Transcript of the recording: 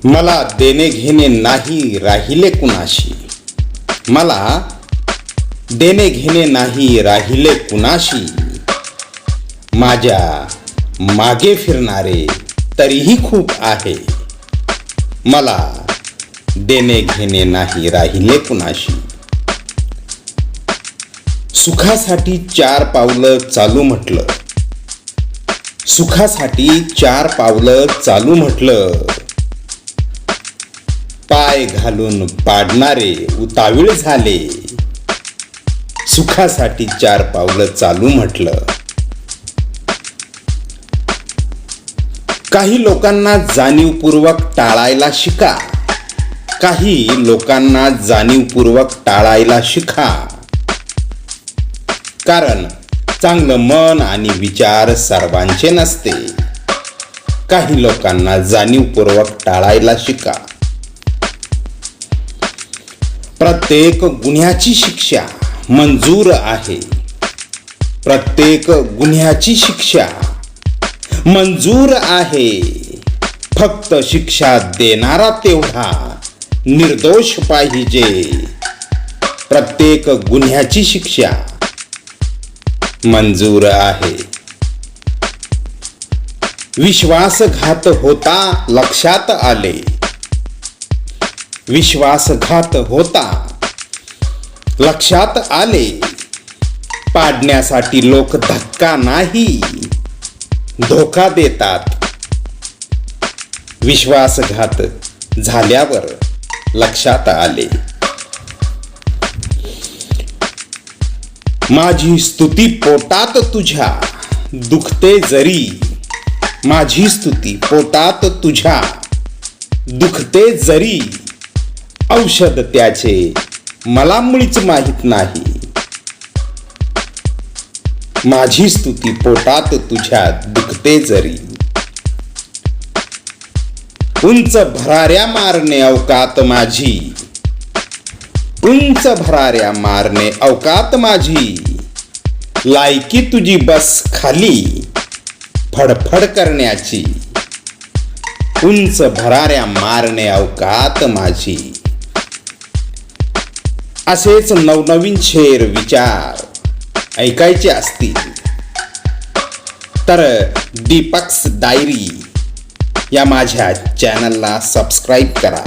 मला देणे घेणे नाही राहिले कुणाशी, मला देणे घेणे नाही राहिले कुणाशी, माझ्या मागे फिरणारे तरीही खूप आहे, मला देणे घेणे नाही राहिले कुणाशी. सुखासाठी 4 पावलं चालू म्हटलं, सुखासाठी 4 पावलं चालू म्हटलं, पाय घालून पाडणारे उतावीळ झाले. सुखासाठी 4 पावलं चालू म्हटलं. काही लोकांना जाणीवपूर्वक टाळायला शिका, काही लोकांना जाणीवपूर्वक टाळायला शिका. कारण चांगलं मन आणि विचार सर्वांचे नसते. काही लोकांना जाणीवपूर्वक टाळायला शिका. प्रत्येक गुन्ह्याची शिक्षा मंजूर आहे, प्रत्येक गुन्ह्याची शिक्षा मंजूर आहे. फक्त शिक्षा देणारा तेवढा निर्दोष पाहिजे. प्रत्येक गुन्ह्याची शिक्षा मंजूर आहे. विश्वासघात होता लक्षात आले, विश्वासघात होता लक्षात आले. पाडण्यासाठी लोक धक्का नाही धोका देतात. विश्वासघात झाल्यावर लक्षात आले. माझी स्तुती पोटात तुझ्या दुखते जरी, माझी स्तुती पोटात तुझ्या दुखते जरी, औषध त्याचे मला मुळीच माहित नाही. माझी स्तुती पोटात तुझ्या दुखते जरी. उंच भराऱ्या मारणे अवकात माझी, उंच भराऱ्या मारणे अवकात माझी. लायकी तुझी बस खाली फडफड करण्याची. उंच भराऱ्या मारणे अवकात माझी. असेच नवनवीन शेर विचार ऐकायचे असतील तर दीपक्स डायरी या माझ्या चॅनलला सबस्क्राईब करा.